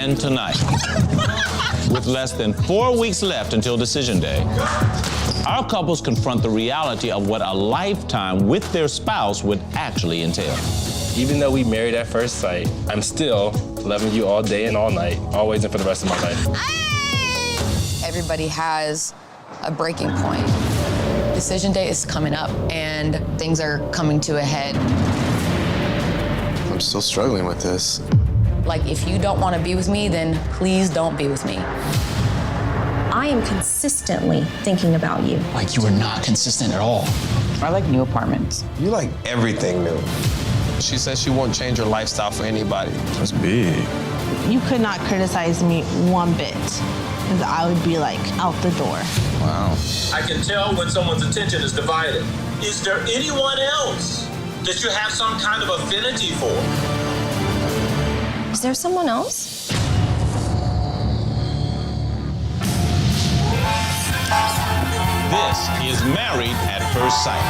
And tonight, with less than 4 weeks left until decision day, our couples confront the reality of what a lifetime with their spouse would actually entail. Even though we married at first sight, I'm still loving you all day and all night, always and for the rest of my life. Everybody has a breaking point. Decision day is coming up and things are coming to a head. I'm still struggling with this. Like, if you don't want to be with me, then please don't be with me. I am consistently thinking about you. Like, you are not consistent at all. I like new apartments. You like everything new. She says she won't change her lifestyle for anybody. That's big. You could not criticize me one bit, because I would be like out the door. Wow. I can tell when someone's attention is divided. Is there anyone else that you have some kind of affinity for? Is there someone else? This is Married at First Sight.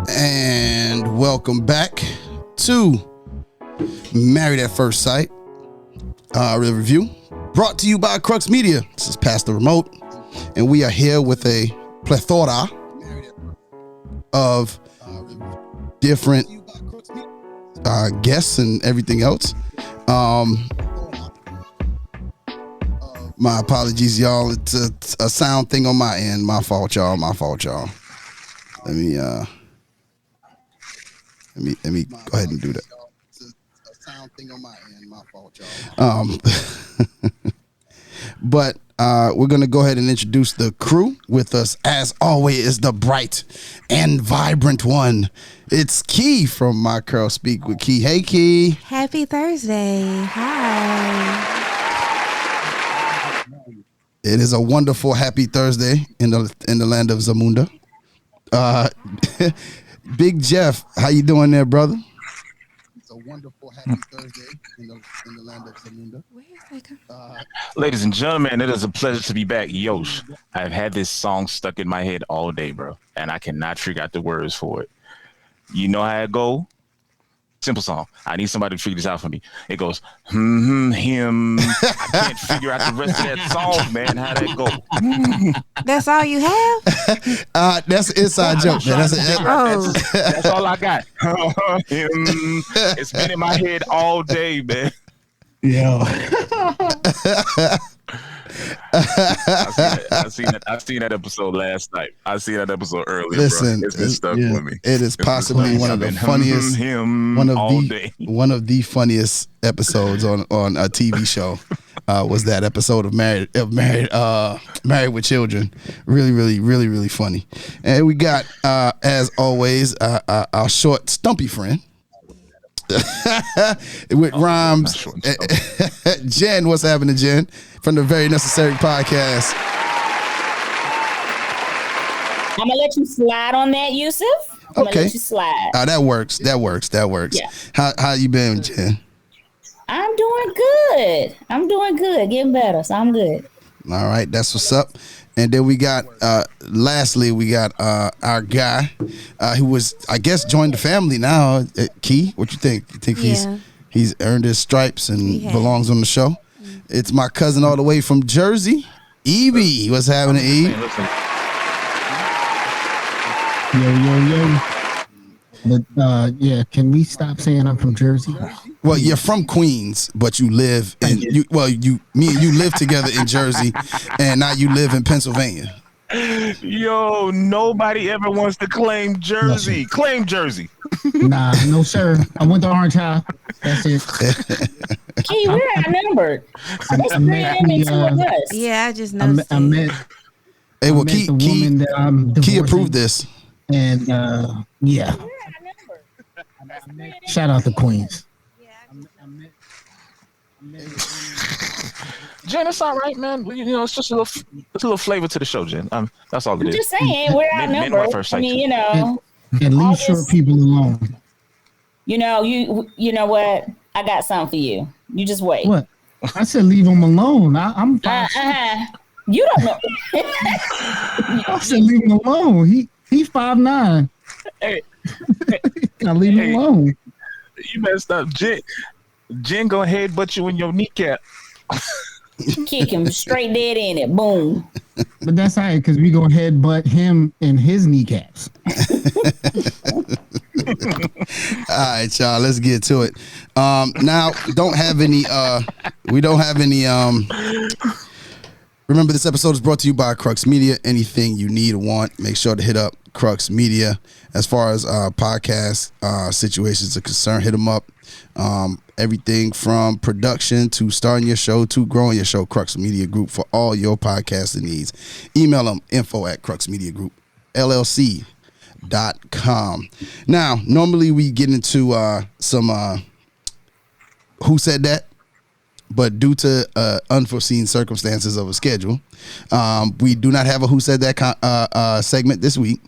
And welcome back to Married at First Sight, review brought to you by Crux Media. This is Pastor Remote, and we are here with a plethora of different guests and everything else. My apologies, y'all. It's a sound thing on my end. My fault, y'all. Let me go ahead and do that. It's a sound thing on my end. My fault, y'all. But we're gonna go ahead and introduce the crew. With us, as always, is the bright and vibrant one. It's Key from My Girl Speak with Key. Hey, Key. Happy Thursday. Hi. It is a wonderful happy Thursday in the land of Zamunda. Big Jeff, how you doing there, brother? It's a wonderful happy Thursday in the land of Zamunda. Ladies and gentlemen, it is a pleasure to be back. Yosh, I've had this song stuck in my head all day, bro, and I cannot figure out the words for it. You know how it go? Simple song. I need somebody to figure this out for me. It goes, him. I can't figure out the rest of that song, man. How that go? That's all you have? That's an inside joke, man. That's all I got. Him. It's been in my head all day, man. Yeah. I seen that episode last night. I seen that episode earlier. Listen, bro. It's been stuck with me. It is possibly one of the funniest, one of the funniest episodes on a TV show. Was that episode of Married with Children? Really funny. And we got, as always, our short, stumpy friend. With rhymes. Jen, what's happening, Jen? From the Very Necessary Podcast. I'm gonna let you slide on that, Yusuf. I'm gonna let you slide. That works. Yeah. How you been, Jen? I'm doing good. Getting better, so I'm good. All right, that's what's up. And then we got, lastly, our guy who was, I guess, joined the family now. Key, what you think? You think he's earned his stripes and belongs on the show? Mm-hmm. It's my cousin all the way from Jersey, Evie. What's happening, Eve? Yo. But can we stop saying I'm from Jersey? Well, you're from Queens, but you live in me and you live together in Jersey, and now you live in Pennsylvania. Yo, nobody ever wants to claim Jersey. Claim Jersey. Nah, no sir. I went to Orange High. That's it. Gee, we're outnumbered. Yeah, I just know. I met. Hey, well, Key approved this, and yeah. Shout out to Queens. Jen, it's all right, man. You know, it's just a little flavor to the show, Jen. That's all it is. I'm just saying, we're outnumbered. I mean, you know. And leave short people alone. You know what? I got something for you. You just wait. What? I said leave him alone. I'm fine. You don't know. I said leave him alone. He's 5'9". Hey, Gotta leave him alone. You messed up. Jen gonna headbutt you in your kneecap. Kick him straight dead in it. Boom. But that's all right, because we gonna headbutt him in his kneecaps. All right, y'all. Let's get to it. Now, we don't have any. Remember, this episode is brought to you by Crux Media. Anything you need or want, make sure to hit up Crux Media. As far as podcast situations are concerned, hit them up. Everything from production to starting your show to growing your show, Crux Media Group for all your podcasting needs. Email them, info@cruxmediagroup.com. Now, normally we get into some Who Said That? But due to unforeseen circumstances of a schedule, we do not have a Who Said That segment this week.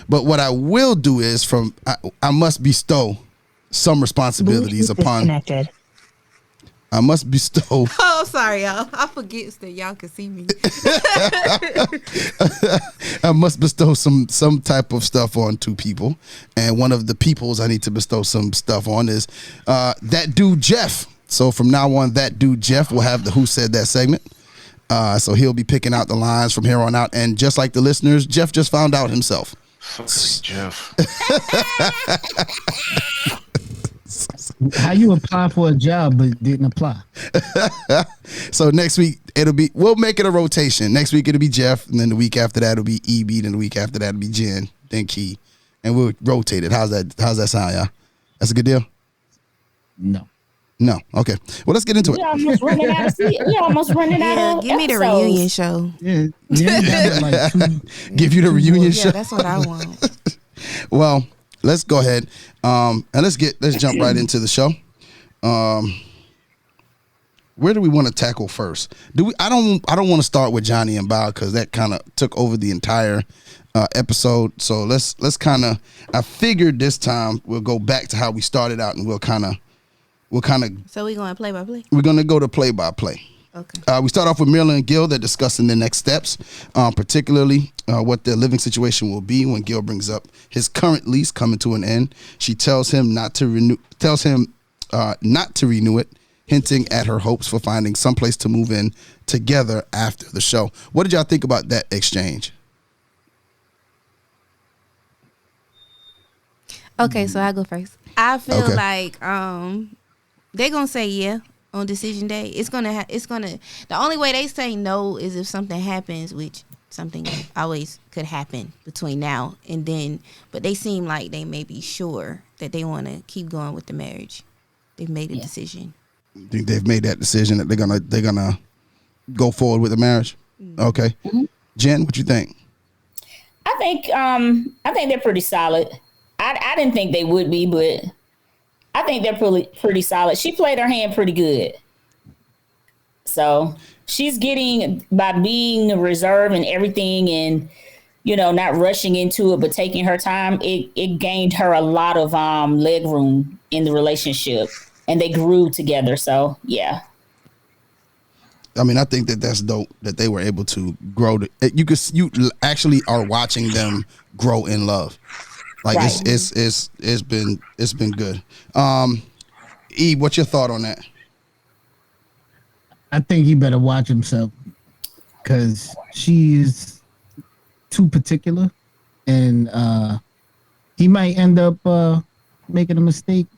But what I will do is I must bestow some responsibilities upon. I must bestow. Oh, sorry, y'all. I forget that y'all can see me. I must bestow some type of stuff on two people, and one of the peoples I need to bestow some stuff on is that dude Jeff. So from now on, that dude Jeff will have the Who Said That segment. So he'll be picking out the lines from here on out, and just like the listeners, Jeff just found out himself. Jeff. How you apply for a job but didn't apply? So next week we'll make it a rotation. Next week it'll be Jeff, and then the week after that it'll be EB, then the week after that it'll be Jen, then Key, and we'll rotate it. How's that sound, y'all? That's a good deal? No. Okay. Well, let's get into it. We almost running out of give me the reunion show. Yeah. Give you the reunion show. Yeah, that's what I want. Well, let's go ahead and let's jump right into the show. Where do we want to tackle first? I don't want to start with Johnny and Bao because that kind of took over the entire episode. So let's kind of. I figured this time we'll go back to how we started out, and we'll kind of. So we going play by play? We're going to go to play by play. Okay. We start off with Marilyn and Gil. They're discussing the next steps, particularly what their living situation will be when Gil brings up his current lease coming to an end. She tells him not to renew it, hinting at her hopes for finding someplace to move in together after the show. What did y'all think about that exchange? Okay, so I go first. I feel like they're gonna say yeah on decision day. It's gonna. The only way they say no is if something happens, which something always could happen between now and then. But they seem like they may be sure that they want to keep going with the marriage. They've made a decision. You think they've made that decision that they're gonna go forward with the marriage? Okay, Jen, what you think? I think they're pretty solid. I didn't think they would be, but I think they're pretty solid. She played her hand pretty good. So she's getting, by being reserved and everything and, not rushing into it, but taking her time, it gained her a lot of leg room in the relationship, and they grew together. So, yeah. I mean, I think that's dope that they were able to grow. You actually are watching them grow in love. Like right. It's been good. E, what's your thought on that? I think he better watch himself because she is too particular, and he might end up making a mistake.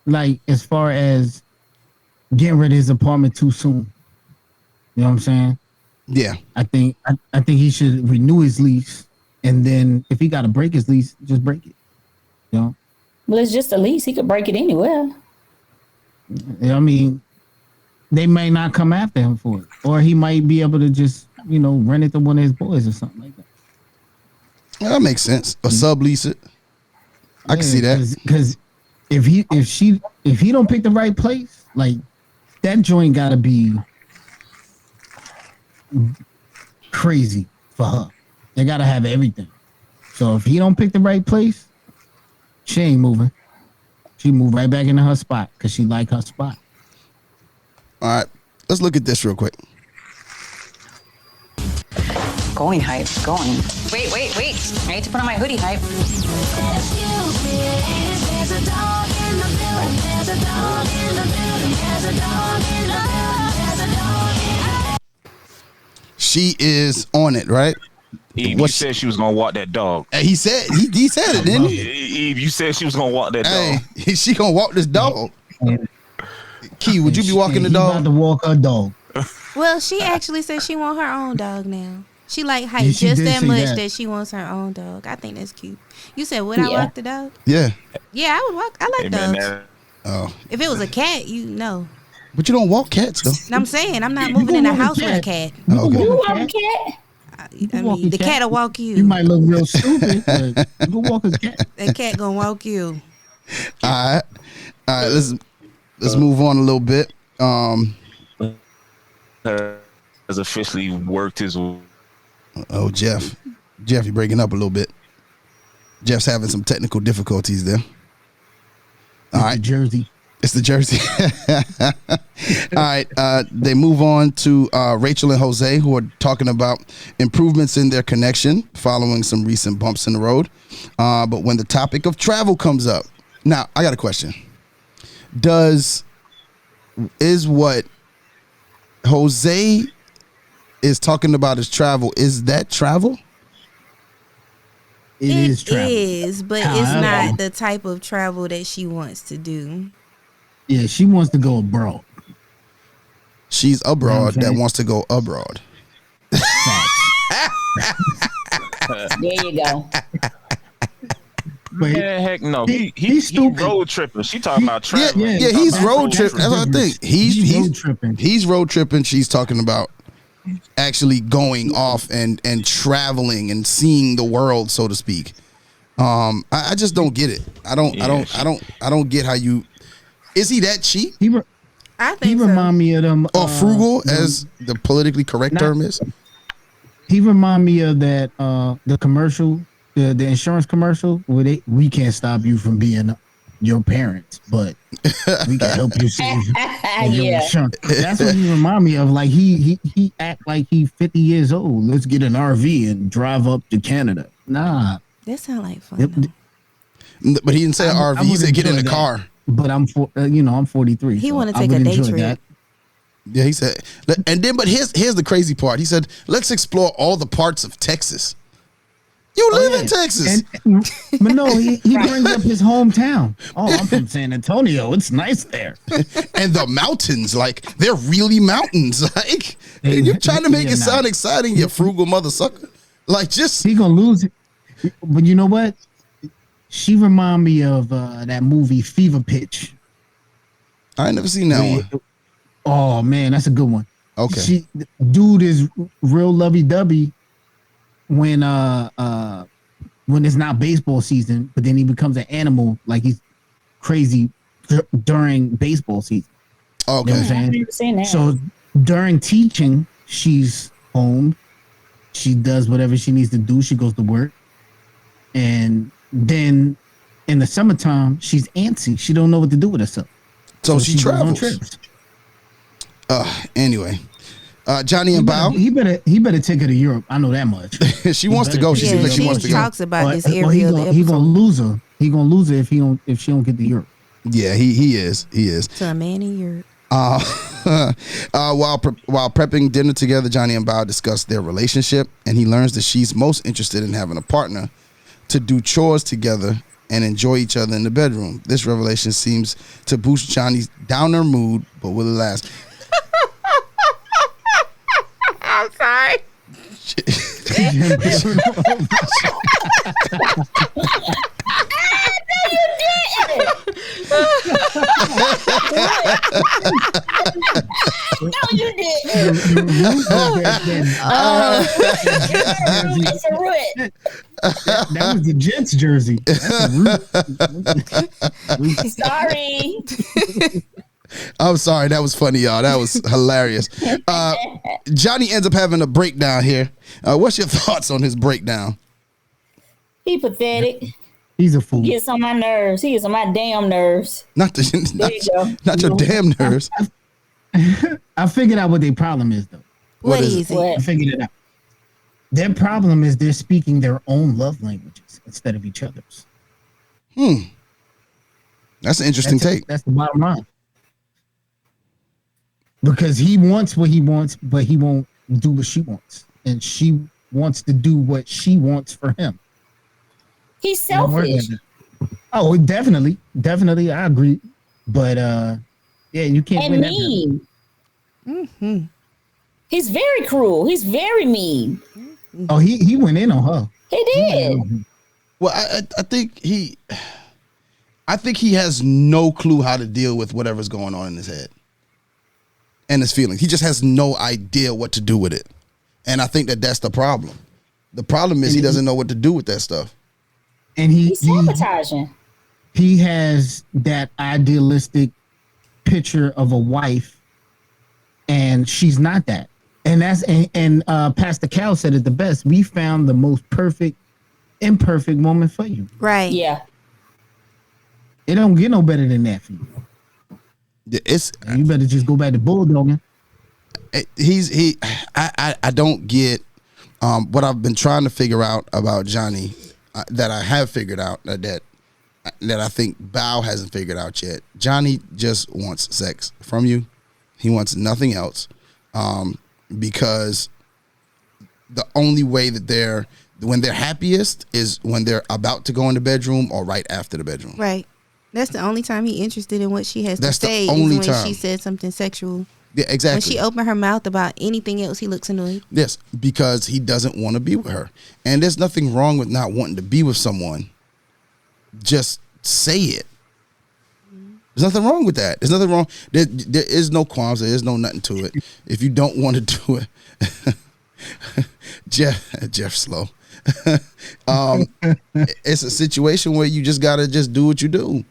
Like as far as getting rid of his apartment too soon. You know what I'm saying? Yeah. I think he should renew his lease. And then if he got to break his lease, just break it. Well, it's just a lease. He could break it anywhere. I mean, they may not come after him for it. Or he might be able to just, rent it to one of his boys or something like that. Yeah, that makes sense. Or sublease it. I can see that. Because if he don't pick the right place, like that joint got to be crazy for her. They gotta have everything. So if he don't pick the right place, she ain't moving. She move right back into her spot because she like her spot. All right, let's look at this real quick. Going hype. Going. Wait. I need to put on my hoodie hype. She is on it, right? Eve, you said she was gonna walk that dog. He said it, didn't he? Eve, you said she was gonna walk that dog. Hey, she gonna walk this dog. Key, would you be walking the He dog? about to walk her dog. Well, she actually said she want her own dog now. She like hype Yeah, she just did that say much that. she wants her own dog. I think that's cute. You said, would I walk the dog? Yeah. Yeah, I would walk. I like dogs. Man, Oh, If it was a cat, you know. but you don't walk cats though. And I'm saying I'm not moving in a house with a cat. Oh, okay. You want a cat? I mean, the cat will walk you. You might look real stupid, but you can walk a cat. That cat gonna walk you. All right. Let's move on a little bit. has officially worked his. Oh, Jeff, you breaking up a little bit. Jeff's having some technical difficulties there. All right, Jersey. It's the Jersey. All right. They move on to Rachel and Jose, who are talking about improvements in their connection following some recent bumps in the road. But when the topic of travel comes up, now I got a question. Is what Jose is talking about his travel, is that travel? It is travel. It is, but it's not the type of travel that she wants to do. Yeah, she wants to go abroad. She's abroad that wants to go abroad. There you go. Man, heck no. He's road tripping. She talking about traveling. Yeah, he's road tripping. That's what I think. He's road tripping. He's road tripping. She's talking about actually going off and traveling and seeing the world, so to speak. I just don't get it. I don't get how you. Is he that cheap? I think he remind me of them. Or frugal, as the politically correct term is. He remind me of that the commercial, the insurance commercial where we can't stop you from being your parents, but we can help you save your insurance. That's what he remind me of. Like he act like he 50 years old. Let's get an RV and drive up to Canada. Nah, that sound like fun. But he didn't say RV. He said get in the car. But I'm 43. He so want to I take would a day enjoy trip. that. Yeah, he said, and then, but here's the crazy part. He said, let's explore all the parts of Texas. You live in Texas. But no, he brings up his hometown. Oh, I'm from San Antonio. It's nice there. And the mountains, like, they're really mountains. Like, and you're trying to make it sound exciting, you frugal mother sucker. Like, just. He gonna lose it. But you know what? She remind me of that movie Fever Pitch. I ain't never seen that one. Oh man, that's a good one. Okay. Dude is real lovey-dovey when it's not baseball season, but then he becomes an animal, like he's crazy during baseball season. Okay. You know what I'm I've seen that. So during teaching, she's home. She does whatever she needs to do. She goes to work. And then in the summertime, she's antsy. She don't know what to do with herself. So she goes on travels. trips. Anyway, Johnny and Bao. He better take her to Europe. I know that much. She wants to go. She seems like she wants to go. talks about this He every other he gonna episode. lose her. He gonna lose her if she don't get to Europe. Yeah, he is. To a man in Europe. While prepping dinner together, Johnny and Bao discuss their relationship, and he learns that she's most interested in having a partner to do chores together and enjoy each other in the bedroom. This revelation seems to boost Johnny's downer mood, but will it last? I'm sorry. No, you didn't. That was the Jets jersey. Sorry. I'm sorry. That was funny, y'all. That was hilarious. Johnny ends up having a breakdown here. What's your thoughts on his breakdown? He pathetic. He's a fool. He gets on my nerves. He gets on my damn nerves. Not your damn nerves. I figured out what their problem is, though. What is it? I figured it out. Their problem is they're speaking their own love languages instead of each other's. That's an interesting take. That's the bottom line. Because he wants what he wants, but he won't do what she wants. And she wants to do what she wants for him. He's selfish. Oh, definitely. Definitely. I agree. But yeah, you can't And win mean. that. He's very cruel. He's very mean. Oh, he went in on her. He did. Well, I think he has no clue how to deal with whatever's going on in his head and his feelings. He just has no idea what to do with it. And I think that's the problem. The problem is he doesn't know what to do with that stuff. And He's sabotaging. He has that idealistic picture of a wife, and she's not that. And that's and Pastor Cal said it the best. We found the most perfect, imperfect woman for you. Right. Yeah. It don't get no better than that for you. You better just go back to bulldogging. I don't get what I've been trying to figure out about Johnny that I have figured out that I think Bao hasn't figured out yet. Johnny just wants sex from you. He wants nothing else. Because the only way that when they're happiest is when they're about to go in the bedroom or right after the bedroom. Right. That's the only time he's interested in what she has That's to say. the only is when time. she said something sexual. Yeah, exactly. When she opened her mouth about anything else, he looks annoyed. Yes, because he doesn't want to be with her. And there's nothing wrong with not wanting to be with someone. Just say it. There's nothing wrong with that. There's nothing wrong. There is no qualms. There is no nothing to it. If you don't want to do it, Jeff Slow. It's a situation where you just gotta just do what you do.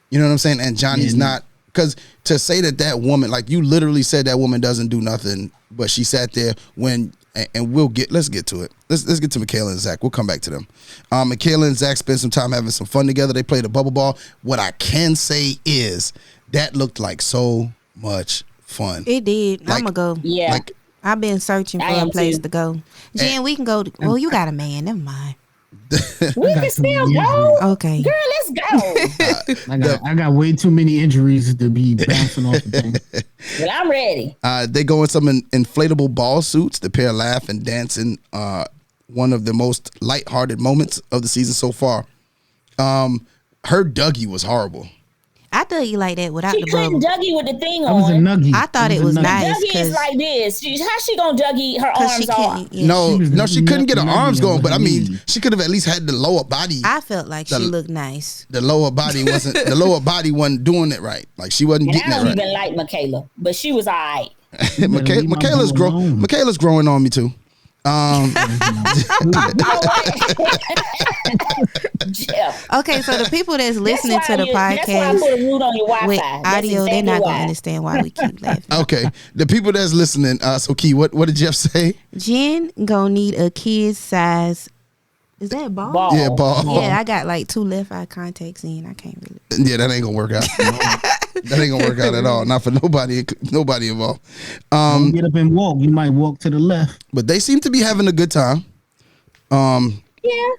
You know what I'm saying? And Johnny's not, because to say that woman, like you literally said that woman doesn't do nothing, but she sat there when. And let's get to it. Let's get to Michaela and Zach. We'll come back to them. Michaela and Zach spent some time having some fun together. They played a bubble ball. What I can say is that looked like so much fun. It did. Like, I'm going to go. Yeah. Like, I've been searching for a place to go. Jen, we can go. Well, you got a man. Never mind. We can still go. Okay. Girl, let's go. I got way too many injuries to be bouncing off the thing. Well, I'm ready. They go in some inflatable ball suits. The pair laugh and dance in one of the most lighthearted moments of the season so far. Her Dougie was horrible. I thought you like that without She the couldn't bubble. Dougie with the thing That was a on. nuggie. I thought it was nice. Dougie is like this. How she gonna Dougie her arms off? No, she couldn't get her nothing arms going. But I mean, nuggie. she could have at least had the lower body. I felt like she looked nice. The lower body wasn't doing it right. Like she wasn't And getting I it don't right. even like Michaela, but she was all right. Michaela's growing on me too. Okay, so the people that's listening to the That's why I podcast put a root on your Wi-Fi. with That's audio, they're exactly not why. gonna understand why we keep laughing. Okay, the people that's listening. So Key, what did Jeff say? Jen gonna need a kid's size. Is that ball? Yeah, ball. Yeah, I got like 2 left eye contacts in. I can't really. Yeah, that ain't gonna work out. That ain't gonna work out at all. Not for nobody involved. Don't get up and walk. You might walk to the left. But they seem to be having a good time. Yeah.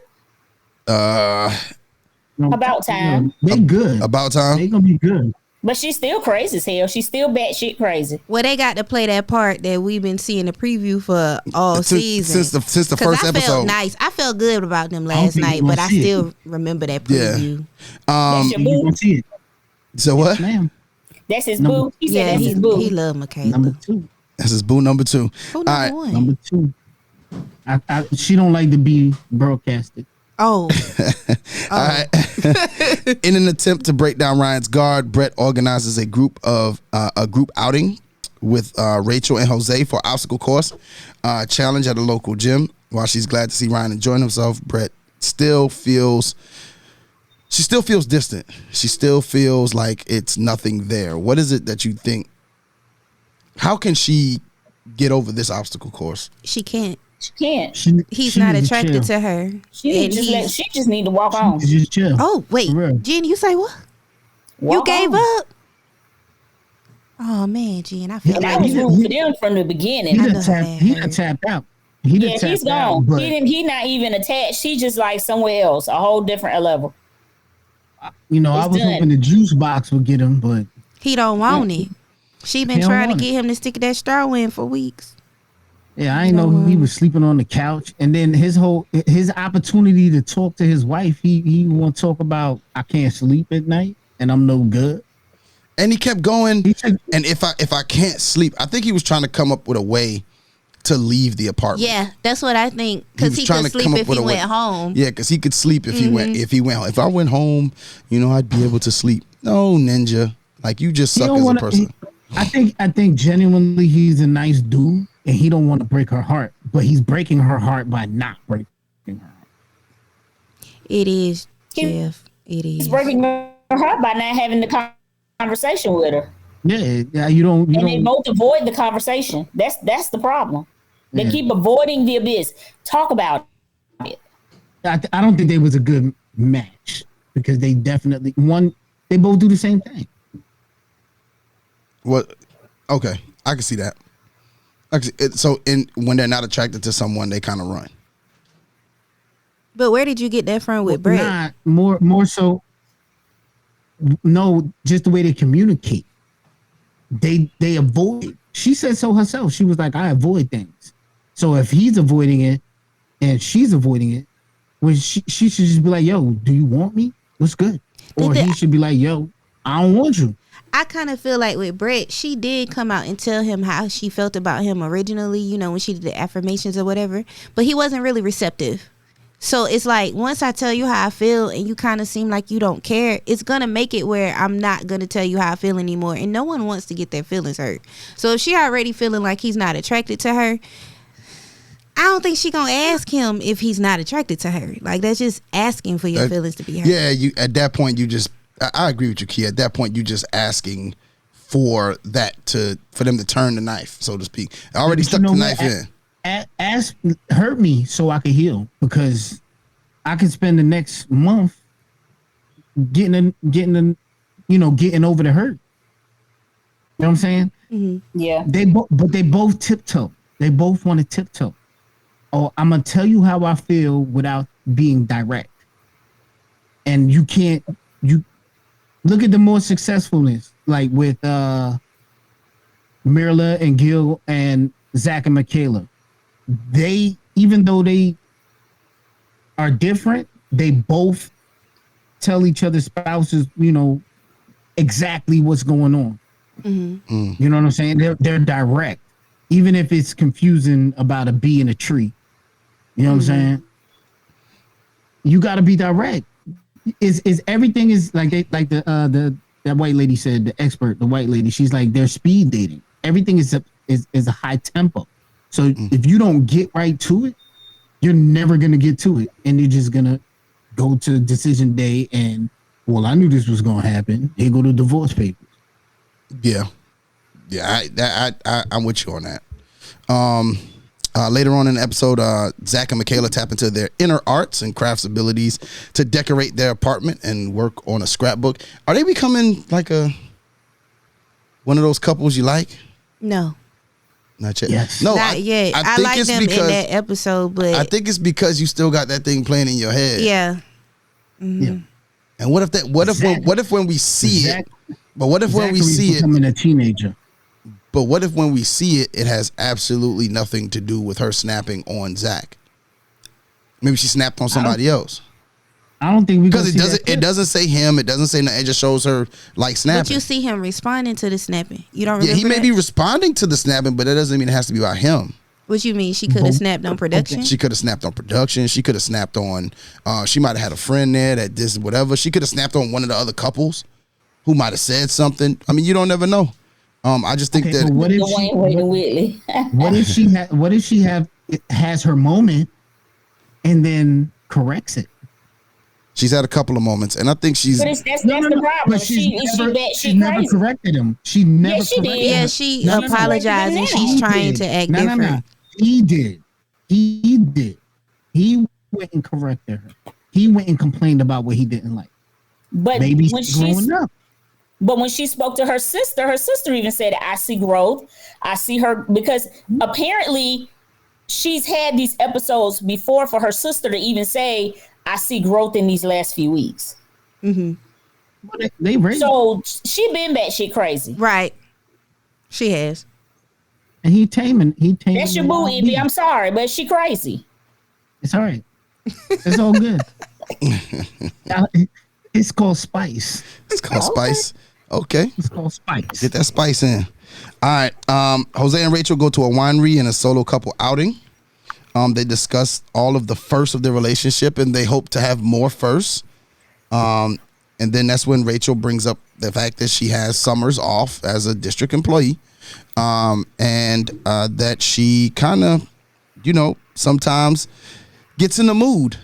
About time. They good. About time. They gonna be good. But she's still crazy as hell. She's still batshit crazy. Well, they got to play that part that we've been seeing the preview for all season. Since the 'Cause first I episode. felt nice. I felt good about them last think night, you gonna but I see it. still remember that preview. That's your You boo. gonna see it. So what? Ma'am. That's his Number- boo. He said Yeah, that's he his boo. love Michaela. Number 2. This is boo number 2. Who All number right. one? Number 2. She don't like to be broadcasted. Oh, All right. In an attempt to break down Ryan's guard, Brett organizes a group outing with Rachel and Jose for obstacle course challenge at a local gym. While she's glad to see Ryan enjoying himself, Brett still feels distant. She still feels like it's nothing there. What is it that you think? How can she get over this obstacle course? she can't. She can't. He's she not need to attracted chill. to her. She And just need to walk on. Just chill. Oh, wait. For real. Jen, you say what? You Walk gave on. up? Oh, man, Jen, I feel And I like was rooting for them from the beginning. He I done know tapped. that He hurt. done tapped out. He's gone. He not even attached. She just like somewhere else, a whole different level. You know, I was hoping the juice box would get him, but he don't want it. She been trying to get him to stick that straw in for weeks. Yeah, I didn't know he was sleeping on the couch, and then his opportunity to talk to his wife, he want to talk about I can't sleep at night and I'm no good. And he kept going. And if I can't sleep, I think he was trying to come up with a way to leave the apartment. Yeah, that's what I think. Because he could sleep if he went home. Yeah, because he could sleep if he went home. If I went home, you know, I'd be able to sleep. No, Ninja, like you just suck as a person. I think genuinely he's a nice dude, and he don't want to break her heart, but he's breaking her heart by not breaking her heart. It is, Jeff. It is. He's breaking her heart by not having the conversation with her. Yeah, you don't. They both avoid the conversation. That's the problem. They keep avoiding the abyss. Talk about it. I don't think they was a good match because they definitely they both do the same thing. What? Okay, I can see that. So, when they're not attracted to someone, they kind of run. But where did you get that from with Brett? Not more so. No, just the way they communicate. They avoid. She said so herself. She was like, I avoid things. So if he's avoiding it and she's avoiding it, well, she should just be like, yo, do you want me? What's good? Or he should be like, yo, I don't want you. I kind of feel like with Brett, she did come out and tell him how she felt about him originally, you know, when she did the affirmations or whatever, but he wasn't really receptive. So it's like, once I tell you how I feel and you kind of seem like you don't care, it's going to make it where I'm not going to tell you how I feel anymore. And no one wants to get their feelings hurt. So if she already feeling like he's not attracted to her, I don't think she going to ask him if he's not attracted to her. Like, that's just asking for your feelings to be hurt. Yeah, at that point, I agree with you, Key. At that point, you just asking for them to turn the knife, so to speak. I already stuck the knife in. Hurt me so I could heal, because I could spend the next month getting over the hurt. You know what I'm saying? Mm-hmm. Yeah. They both tiptoe. They both want to tiptoe. Oh, I'm gonna tell you how I feel without being direct. And you can't. You look at the more successfulness, like with Mirla and Gil and Zach and Michaela. They, even though they are different, they both tell each other's spouses, you know, exactly what's going on. Mm-hmm. You know what I'm saying? They're direct, even if it's confusing about a bee in a tree. You know what I'm saying? You got to be direct. Is everything is like that white lady said, the expert, the white lady. She's like, they're speed dating. Everything is a high tempo. So if you don't get right to it, you're never gonna get to it, and you're just gonna go to decision day. And well, I knew this was gonna happen. They go to divorce papers. Yeah. I'm with you on that. Later on in the episode, Zach and Michaela tap into their inner arts and crafts abilities to decorate their apartment and work on a scrapbook. Are they becoming like one of those couples you like? No. Not yet. Yes. No, not yet. I like them in that episode, but I think it's because you still got that thing playing in your head. Yeah. Mm-hmm. Yeah. And what if when we see it? But what if when we see it, becoming a teenager? But what if when we see it, it has absolutely nothing to do with her snapping on Zach? Maybe she snapped on somebody else. I don't think because it doesn't say him. It doesn't say nothing. It just shows her like snapping. But you see him responding to the snapping. You don't remember? Yeah, he may be responding to the snapping, but that doesn't mean it has to be about him. What you mean? She could have snapped on production? She could have snapped on production. She could have snapped on. She might have had a friend there that did whatever. She could have snapped on one of the other couples who might have said something. I mean, you don't never know. I just think that. What if she has her moment and then corrects it? She's had a couple of moments, and I think she's. But that's the problem. She never corrected him. She never. Yeah, she did. Yeah, she apologized and she's trying to act different. No. He did. He went and corrected her. He went and complained about what he didn't like. But maybe when growing up. But when she spoke to her sister even said, I see growth. I see her, because apparently she's had these episodes before for her sister to even say, I see growth in these last few weeks. Mm-hmm. Well, they raised So she been batshit crazy. Right. She has. and he taming. That's your boo, Evie. I'm sorry, but she crazy. It's all right. It's all good. It's called Spice. It's called Spice. Okay. It's called Spice. Get that spice in. All right. Jose and Rachel go to a winery and a solo couple outing. They discuss all of the firsts of their relationship, and they hope to have more firsts. And then that's when Rachel brings up the fact that she has summers off as a district employee, and that she kind of, sometimes gets in the mood.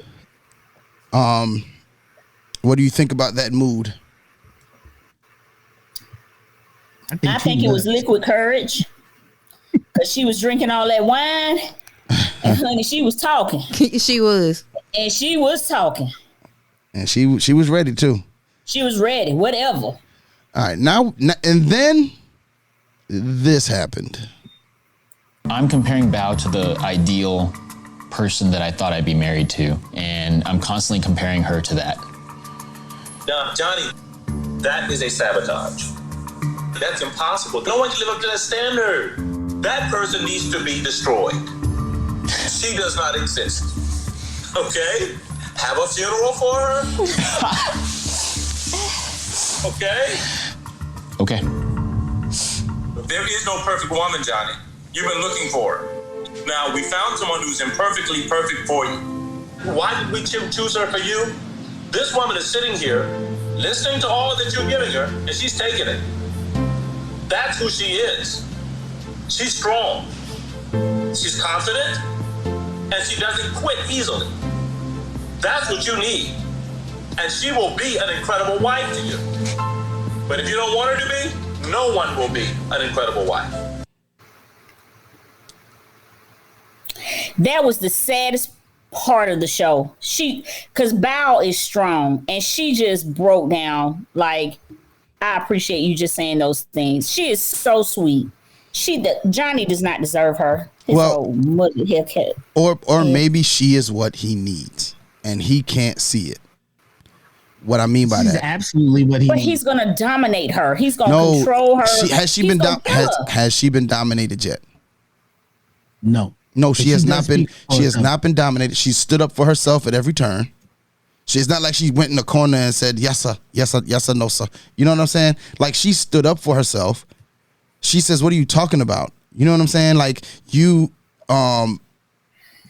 What do you think about that mood? I think it was liquid courage, because she was drinking all that wine, and honey, she was talking. She was. And she was talking. And she was ready too. She was ready, whatever. All right, now and then this happened. I'm comparing Bao to the ideal person that I thought I'd be married to, and I'm constantly comparing her to that. Now, Johnny, that is a sabotage. That's impossible. No one can live up to that standard. That person needs to be destroyed. She does not exist. Okay? Have a funeral for her? Okay? Okay. There is no perfect woman, Johnny. You've been looking for her. Now, we found someone who's imperfectly perfect for you. Why did we choose her for you? This woman is sitting here, listening to all that you're giving her, and she's taking it. That's who she is. She's strong. She's confident, and she doesn't quit easily. That's what you need. And she will be an incredible wife to you. But if you don't want her to be, no one will be an incredible wife. That was the saddest part of the show. Because Bao is strong, and she just broke down. Like, I appreciate you just saying those things. She is so sweet. Johnny does not deserve her. His old muddy haircut. Or maybe she is what he needs, and he can't see it. What I mean by She's that, absolutely what he. But needs. he's gonna dominate her. He's gonna control her. Has she been dominated yet? No. No, she has not been. She has herself. not been dominated. She stood up for herself at every turn. She's not like she went in the corner and said yes sir, yes sir, yes sir, no sir. You know what I'm saying? Like, she stood up for herself. She says, "What are you talking about?" You know what I'm saying? Like, you're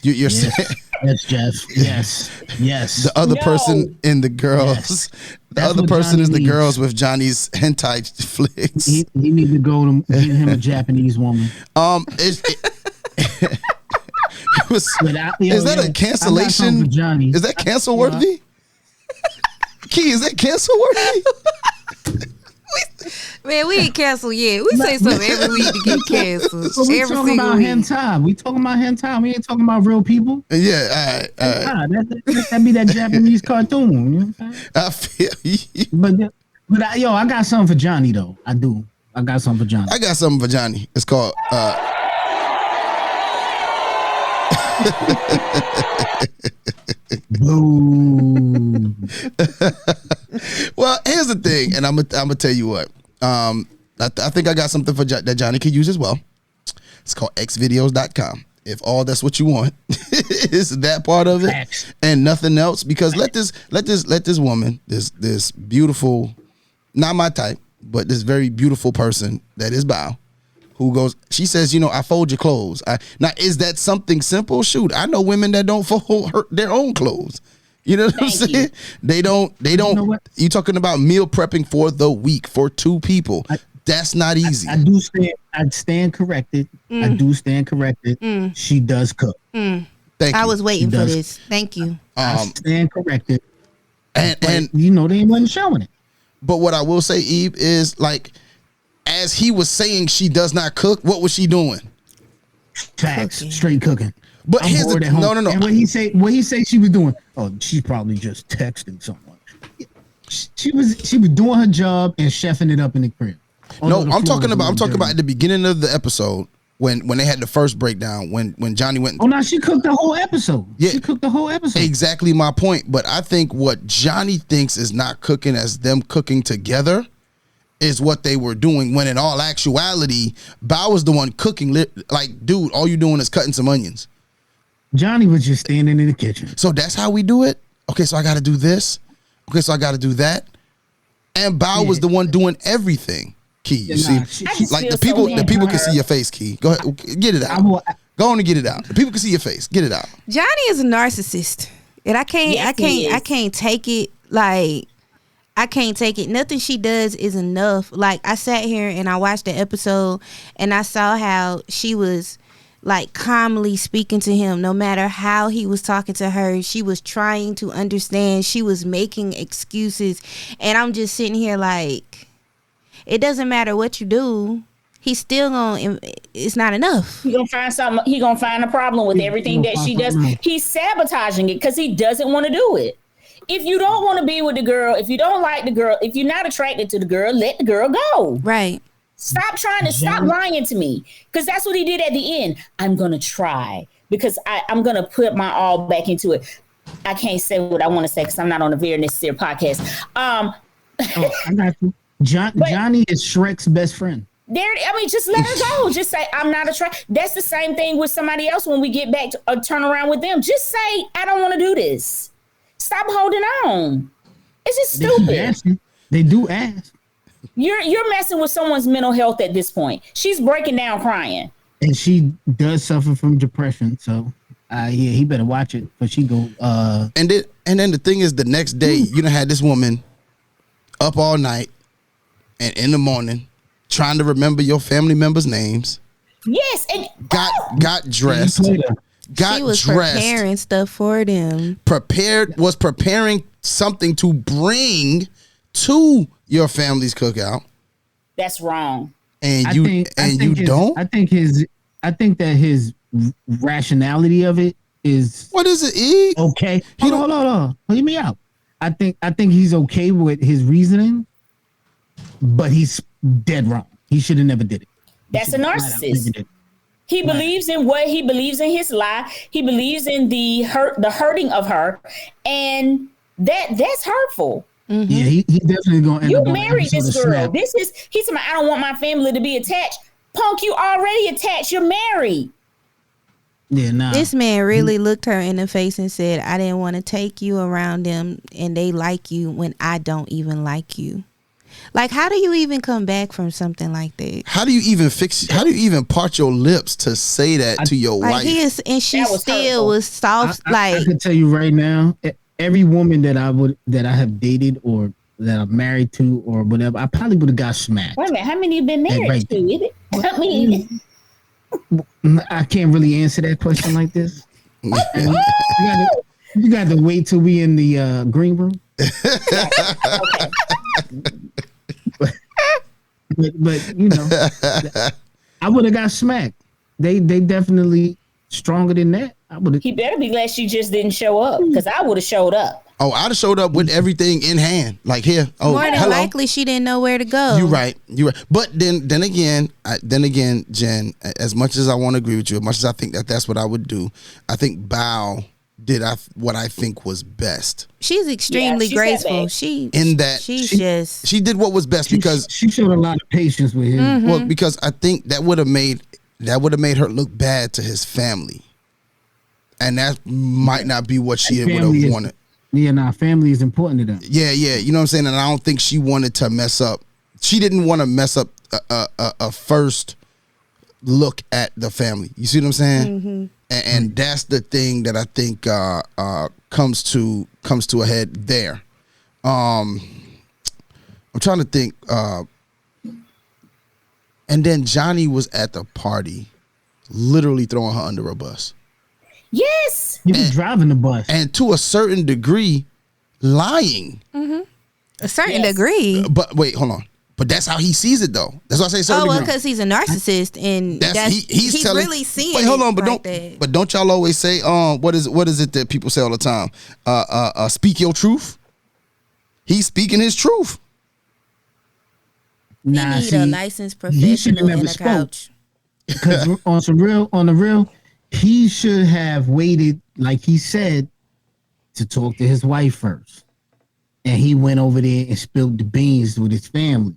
Yes. saying. Yes, Jeff. Yes. Yes. The other person in the girls. Yes. The That's other what person Johnny is the needs. girls with Johnny's hentai flicks. He need to go to get him a Japanese woman. It was, Without- is that yo, a I got something cancellation? for Johnny. Is that cancel worthy? Key, is that cancel worthy? Man, we ain't canceled yet. We say something every week to get canceled. So we every talking single about week. hentai. We talking about hentai. We ain't talking about real people. Yeah, all right. That be that Japanese cartoon. You know what I'm saying? I feel you. But I got something for Johnny though. I do. I got something for Johnny. I got something for Johnny. It's called Boom. Well, here's the thing, and I'm gonna tell you what. I think I got something for that Johnny could use as well. It's called xvideos.com. If all that's what you want is that part of it and nothing else, because let this woman, this beautiful, not my type, but this very beautiful person that is Bao, who goes, she says, I fold your clothes. Now, is that something simple? Shoot, I know women that don't fold their own clothes. You know what I'm saying? They don't. You talking about meal prepping for the week for two people? That's not easy. I stand corrected. I do stand corrected. She does cook. Thank you. I was waiting for this. Thank you. I stand corrected. And they wasn't showing it. But what I will say, Eve, is like, as he was saying she does not cook, what was she doing? Facts, straight cooking. But I'm here's bored the at home. no. And what he say she was doing? Oh, she's probably just texting someone. She was doing her job and chefing it up in the crib. No, I'm talking about at the beginning of the episode when they had the first breakdown, when Johnny went. Oh no, she cooked the whole episode. Yeah, she cooked the whole episode. Exactly my point. But I think what Johnny thinks is not cooking as them cooking together is what they were doing. When in all actuality, Bao was the one cooking. Like, dude, all you doing is cutting some onions. Johnny was just standing in the kitchen. So that's how we do it. Okay, so I got to do this. Okay, so I got to do that. And Bao was the one doing everything. Key, you see, like the people can see your face. Key, go ahead, get it out. Go on and get it out. The people can see your face. Get it out. Johnny is a narcissist, and I can't take it. Like, I can't take it. Nothing she does is enough. Like, I sat here and I watched the episode, and I saw how she was like calmly speaking to him. No matter how he was talking to her, she was trying to understand. She was making excuses, and I'm just sitting here like, it doesn't matter what you do. He's still gonna. It's not enough. He gonna find something. He gonna find a problem with everything that she does. He's sabotaging it because he doesn't want to do it. If you don't want to be with the girl, if you don't like the girl, if you're not attracted to the girl, let the girl go. Right. Stop lying to me, because that's what he did at the end. I'm gonna try because I'm gonna put my all back into it. I can't say what I want to say because I'm not on a Very Necessary podcast. I got you. Johnny is Shrek's best friend. Just let her go. Just say, I'm not attracted. That's the same thing with somebody else when we get back to turn around with them. Just say, I don't want to do this. Stop holding on. It's just stupid. They do ask. You're messing with someone's mental health at this point. She's breaking down crying. And she does suffer from depression. So, he better watch it. But she go. And then the thing is, the next day, you done had this woman up all night and in the morning trying to remember your family members' names. Yes, and got dressed. Got she was dressed. Preparing stuff for them. Was preparing something to bring to your family's cookout. That's wrong. And you don't? I think that his rationality of it is. What is it, E? Okay. Hold on. Hear me out. I think he's okay with his reasoning, but he's dead wrong. He should have never did it. That's a narcissist. He believes in what he believes in his lie. He believes in the hurting of her, and that's hurtful. Mm-hmm. Yeah, he definitely gonna end up. You married this girl. He's saying, I don't want my family to be attached. Punk, you already attached. You're married. Yeah, nah. This man really looked her in the face and said, I didn't want to take you around them, and they like you when I don't even like you. Like, how do you even come back from something like that? How do you even part your lips to say that to your wife? She still was soft. I can tell you right now, every woman that I have dated or that I'm married to or whatever, I probably would have got smacked. Wait a minute, how many you been married to? I can't really answer that question like this. You got to wait till we in the green room. But you know, I would have got smacked. They definitely stronger than that. He better be glad she just didn't show up, because I would have showed up. Oh, I'd have showed up with everything in hand, like here. Oh, more than likely, she didn't know where to go. You're right. But then again, Jen, as much as I want to agree with you, as much as I think that's what I would do, I think Bao did what I think was best. She's extremely graceful. She did what was best because she showed a lot of patience with him. Mm-hmm. Well, because I think that would have made her look bad to his family, and that might not be what she would have wanted. Yeah, family is important to them. Yeah, you know what I'm saying. And I don't think she wanted to mess up. She didn't want to mess up a first look at the family. You see what I'm saying? Mm-hmm. And that's the thing that I think comes to a head there. I'm trying to think. And then Johnny was at the party, literally throwing her under a bus. Yes, he was driving the bus, and to a certain degree, lying. Mm-hmm. A certain degree. But wait, hold on. But that's how he sees it, though. That's why I say because he's a narcissist, and he's telling, really seeing. Wait, hold on, but don't y'all always say, what is it that people say all the time? Speak your truth. He's speaking his truth. He need a licensed professional in a couch. Because on the real, he should have waited, like he said, to talk to his wife first. And he went over there and spilled the beans with his family.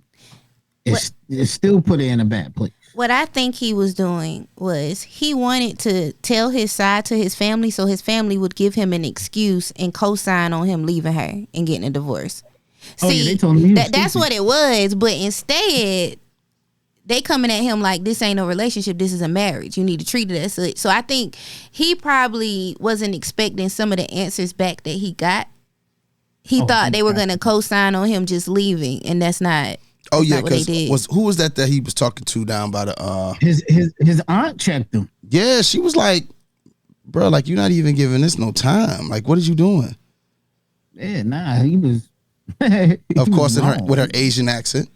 It still put it in a bad place. What I think he was doing was he wanted to tell his side to his family so his family would give him an excuse and co-sign on him leaving her and getting a divorce. See, they told him that's what it was. But instead, they coming at him like, this ain't no relationship, this is a marriage. You need to treat it as such. So I think he probably wasn't expecting some of the answers back that he got. He thought they were going to co-sign on him just leaving, and that's not. Oh yeah, because who was that he was talking to down by the his aunt checked him. Yeah, she was like, bro, like you're not even giving this no time. Like, what is you doing? Yeah, nah, he was. Of course, with her Asian accent,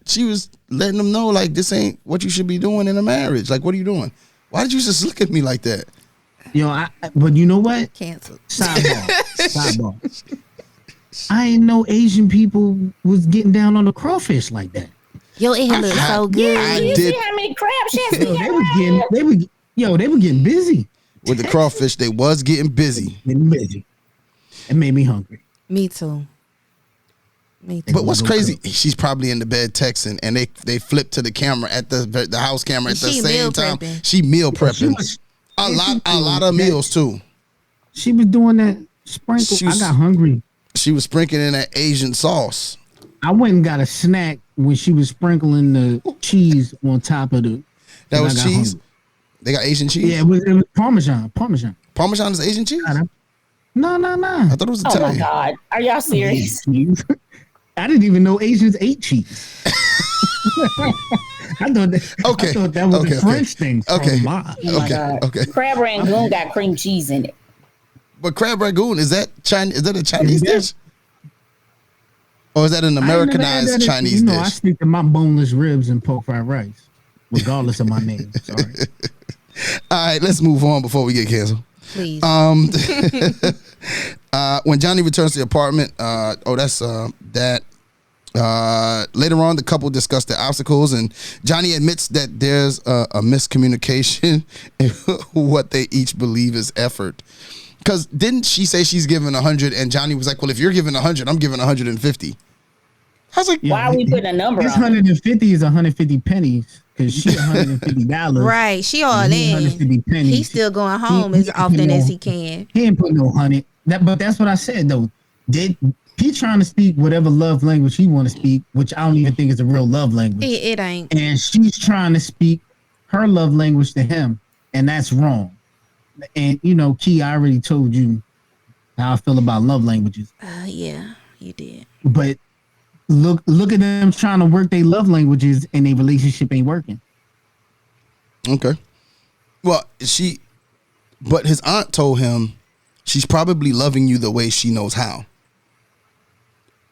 she was letting them know like this ain't what you should be doing in a marriage. Like, what are you doing? Why did you just look at me like that? But you know what? Canceled. Sidebar. I ain't know Asian people was getting down on the crawfish like that. Yo, it looked so good. Yeah, you see how many crab shits they were getting busy with the crawfish. They was getting busy. It made me hungry. Me too. But what's crazy? She's probably in the bed texting, and they flip to the camera at the house camera at the same time. She meal prepping. A lot of meals too. She was doing that sprinkle. I got hungry. She was sprinkling in that Asian sauce. I went and got a snack when she was sprinkling the cheese on top of the. That was cheese? Hungry. They got Asian cheese? Yeah, it was Parmesan. Parmesan is Asian cheese? No. I thought it was Italian. Oh my God. Are y'all serious? I didn't even know Asians ate cheese. I thought that was a French thing. Okay. Okay. Crab rangoon got cream cheese in it. But crab rangoon, is that Chinese? Is that a Chinese dish? Or is that an Americanized Chinese dish? I stick to my boneless ribs and pork fried rice, regardless of my name. Sorry. All right, let's move on before we get canceled. Please. When Johnny returns to the apartment, later on, the couple discuss their obstacles, and Johnny admits that there's a miscommunication in what they each believe is effort. Because didn't she say she's giving 100, and Johnny was like, well, if you're giving 100, I'm giving 150. I was like, why are we putting a number on it? 150 is 150 pennies, because she $150. Right, she all in. 150 pennies. He's still going home as often as he can. He ain't put no 100. But that's what I said, though. He's trying to speak whatever love language he want to speak, which I don't even think is a real love language. It ain't. And she's trying to speak her love language to him, and that's wrong. And, Key, I already told you how I feel about love languages. Yeah, you did. But look at them trying to work their love languages, and their relationship ain't working. Okay. Well, but his aunt told him she's probably loving you the way she knows how.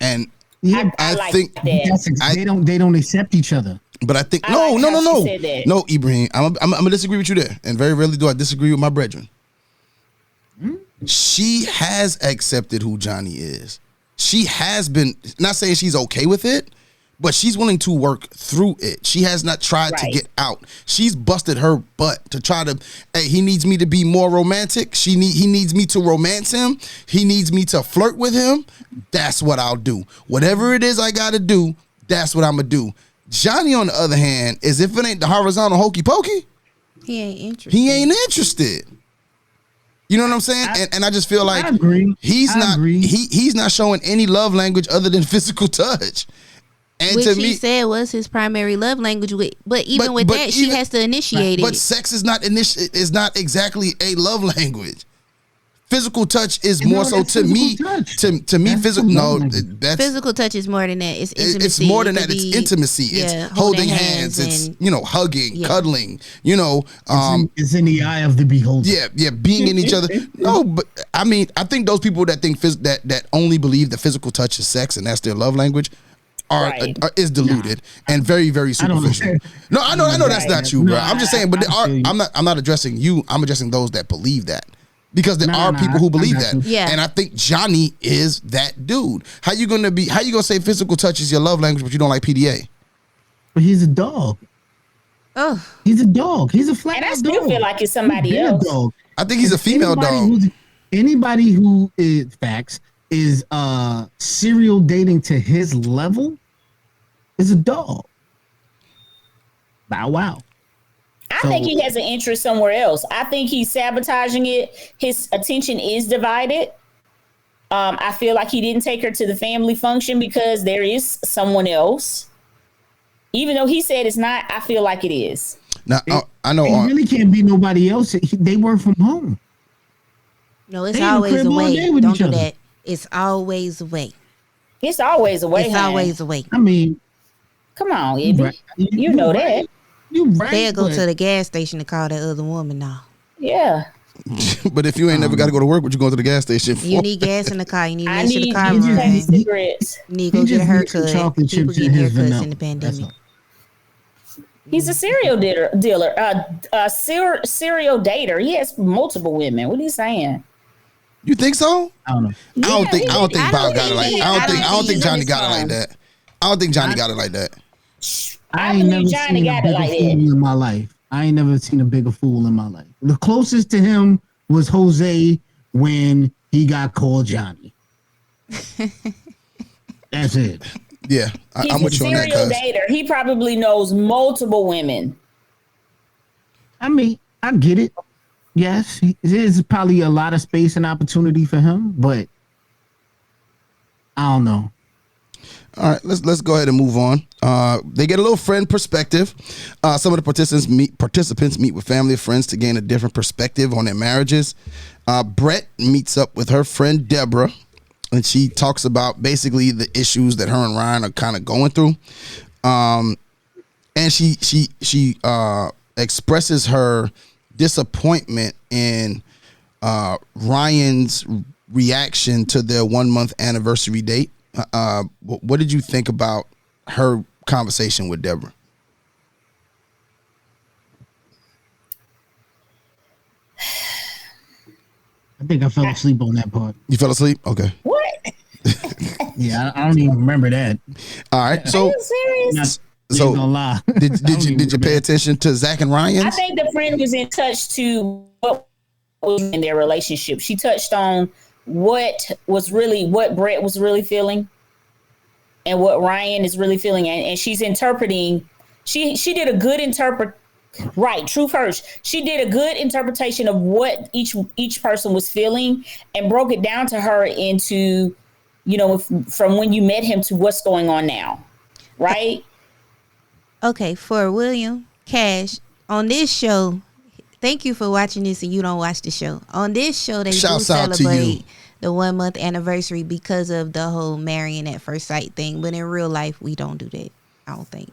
And yeah, I think that. They don't accept each other. But I think No, Ibrahim, I'm gonna disagree with you there, and very rarely do I disagree with my brethren. She has accepted who Johnny is. She has been, not saying she's okay with it, but she's willing to work through it. She has not tried to get out. She's busted her butt to try to. Hey, he needs me to be more romantic. He needs me to romance him. He needs me to flirt with him. That's what I'll do. Whatever it is I got to do, that's what I'm gonna do. Johnny, on the other hand, is if it ain't the horizontal hokey pokey, he ain't interested. He ain't interested. You know what I'm saying? And I just feel like I agree. He's not showing any love language other than physical touch. And which to he me, said was his primary love language. But even with that, she has to initiate it. But sex is not exactly a love language. Physical touch is more so to me. To me, physical. No, that's physical touch is more than that. It's intimacy. It's more than that. It's intimacy. It's holding hands. It's hugging, cuddling. It's in the eye of the beholder. Yeah, being in each other. No, but I mean, I think those people that think that only believe that physical touch is sex and that's their love language is deluded and very, very superficial. No, I know that's not you, bro. I'm just saying, but I'm not addressing you. I'm addressing those that believe that. Because there are people who believe that. Yeah. And I think Johnny is that dude. How you gonna say physical touch is your love language, but you don't like PDA? But he's a dog. Oh, He's a dog. He's a flat And I out still dog. feel like it's somebody He's a else. dog. I think he's a female dog. Anybody who is serial dating to his level is a dog. Bow wow. I think he has an interest somewhere else. I think he's sabotaging it. His attention is divided. I feel like he didn't take her to the family function because there is someone else. Even though he said it's not, I feel like it is. Now, I know. It really can't be nobody else. They work from home. No, it's They in the always crib a all way. day with Don't each do other. that. It's always a way. It's always a way. It's always a way. I mean, come on, Eddie. right. You know that. You right. They'll go but- to the gas station to call that other woman now. Yeah. But if you ain't never got to go to work, what you going to the gas station for? You need gas in the car. You need to I make sure the need car you to runs. pay cigarettes. You need to go He get a just needs some haircut. chocolate People chips get in his haircuts vanilla. in the pandemic. He's a serial dealer. Serial dater. He has multiple women. What are you saying? You think so? I don't know. I don't think Bob got it like. I don't think he's Johnny on got it his like phone. that. I don't think Johnny got it like that. I ain't never believe Johnny seen a got it bigger like fool that. in my life. I ain't never seen a bigger fool in my life. The closest to him was Jose when he got called Johnny. That's it. Yeah, He's I'm a with you on that. serial Cuz. dater. He probably knows multiple women. I mean, I get it. Yes, there's probably a lot of space and opportunity for him, but I don't know. All right, let's go ahead and move on. They get a little friend perspective. Some of the participants meet with family and friends to gain a different perspective on their marriages. Brett meets up with her friend Deborah, and she talks about basically the issues that her and Ryan are kind of going through. And she expresses her disappointment in Ryan's reaction to their 1 month anniversary date. What did you think about her conversation with Deborah? I think I fell asleep on that part. You fell asleep? Okay. What? Yeah, I don't even remember that. All right. So, Are you serious? so gonna lie. did you pay attention to Zach and Ryan? I think the friend was in touch to what was in their relationship. She touched on what Brett was really feeling and what Ryan is really feeling. And she's interpreting, she did a good right, truth hurts. She did a good interpretation of what each person was feeling and broke it down to her into, from when you met him to what's going on now. Right? Okay, for William Cash, on this show, thank you for watching this and you don't watch the show. On this show, they do Shouts out to you. celebrate the 1 month anniversary because of the whole marrying at first sight thing. But in real life, we don't do that. I don't think.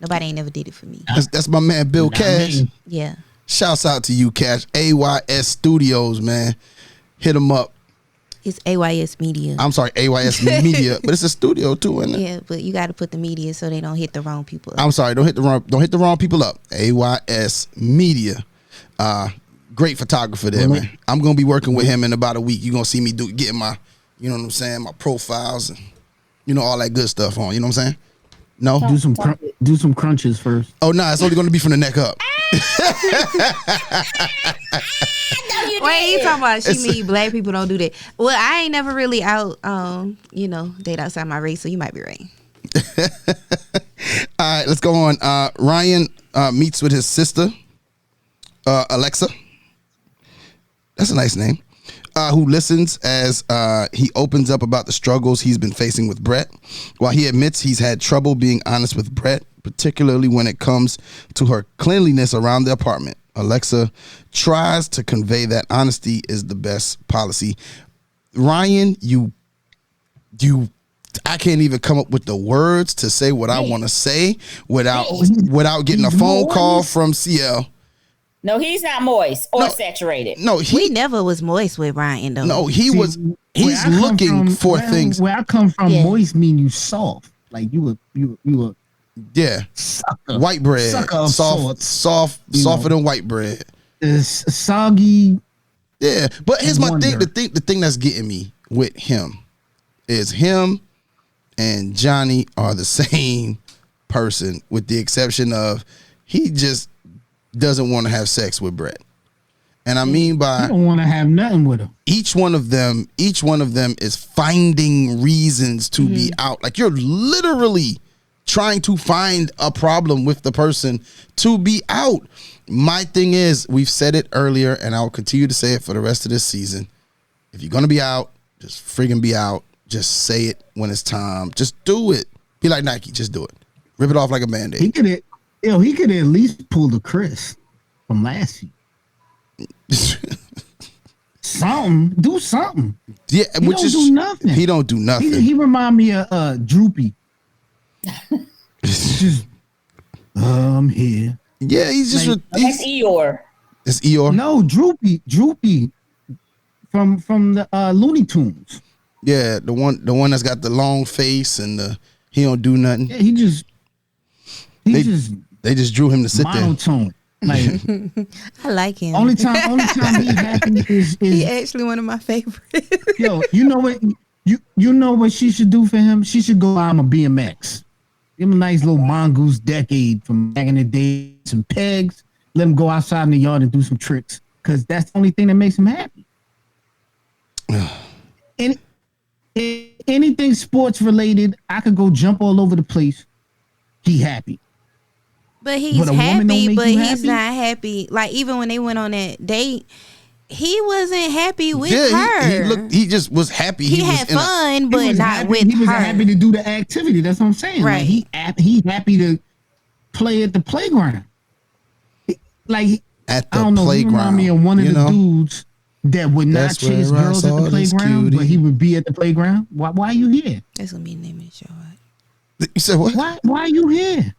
Nobody ain't never did it for me. That's my man Bill Cash. Yeah. Shouts out to you, Cash. AYS Studios, man. Hit him up. It's AYS Media. I'm sorry, AYS Media, but it's a studio too, isn't it? Yeah, but you got to put the media so they don't hit the wrong people up. I'm sorry, don't hit the wrong people up. AYS Media. Great photographer there, man. I'm gonna be working with him in about a week. You're gonna see me getting my, you know what I'm saying, my profiles and all that good stuff on. You know what I'm saying? No? Do some crunches first. Oh no, it's only gonna be from the neck up. Wait, you talking about she mean black people don't do that? Well, I ain't never really out, date outside my race, so you might be right. All right, let's go on. Ryan meets with his sister, Alexa. That's a nice name. Who listens as he opens up about the struggles he's been facing with Brett. While he admits he's had trouble being honest with Brett, particularly when it comes to her cleanliness around the apartment. Alexa tries to convey that honesty is the best policy. Ryan, I can't even come up with the words to say what I want to say without getting a phone call from CL. No, he's not moist or saturated. No, we never was moist with Ryan though. No, he's looking for things. Where I come from, moist mean you soft. Like you were sucker. White bread. Sucker of sorts. Softer than white bread. It's soggy. Yeah. But here's my thing. The thing that's getting me with him is him and Johnny are the same person, with the exception of he just doesn't want to have sex with Brett. And I mean by I don't want to have nothing with him. Each one of them is finding reasons to be out. Like you're literally trying to find a problem with the person to be out. My thing is, we've said it earlier, and I'll continue to say it for the rest of this season. If you're gonna be out, just friggin' be out. Just say it when it's time. Just do it. Be like Nike. Just do it. Rip it off like a Band-Aid. He could at least pull the Chris from last year. Something. Do something. Yeah, he which don't is do nothing. He don't do nothing. He remind me of Droopy. Just here. Yeah, he's just Like, that's Eeyore. It's Eeyore. No, Droopy from the Looney Tunes. Yeah, the one that's got the long face and he don't do nothing. Yeah, they just drew him to sit monotone. Like, I like him. Only time he's happy is he actually one of my favorites. Yo, you know what? You know what she should do for him? She should go out on a BMX. Give him a nice little Mongoose Decade from back in the day. Some pegs. Let him go outside in the yard and do some tricks. Because that's the only thing that makes him happy. Anything sports related, I could go jump all over the place. He happy. But he's But a woman don't happy, make but you he's happy? not happy. Like even when they went on that date, he wasn't happy with Yeah, her. he just was happy. He was had in a- fun, but He was not happy- with He was her. happy to do the activity. That's what I'm saying. Right. Like he happy to play at the playground. Like at I don't know. He remind me of one of the dudes that would not That's chase where I girls at saw the this playground, cutie. but he would be at the playground. Why are you here? That's gonna be the name of the show. You said what? Why are you here?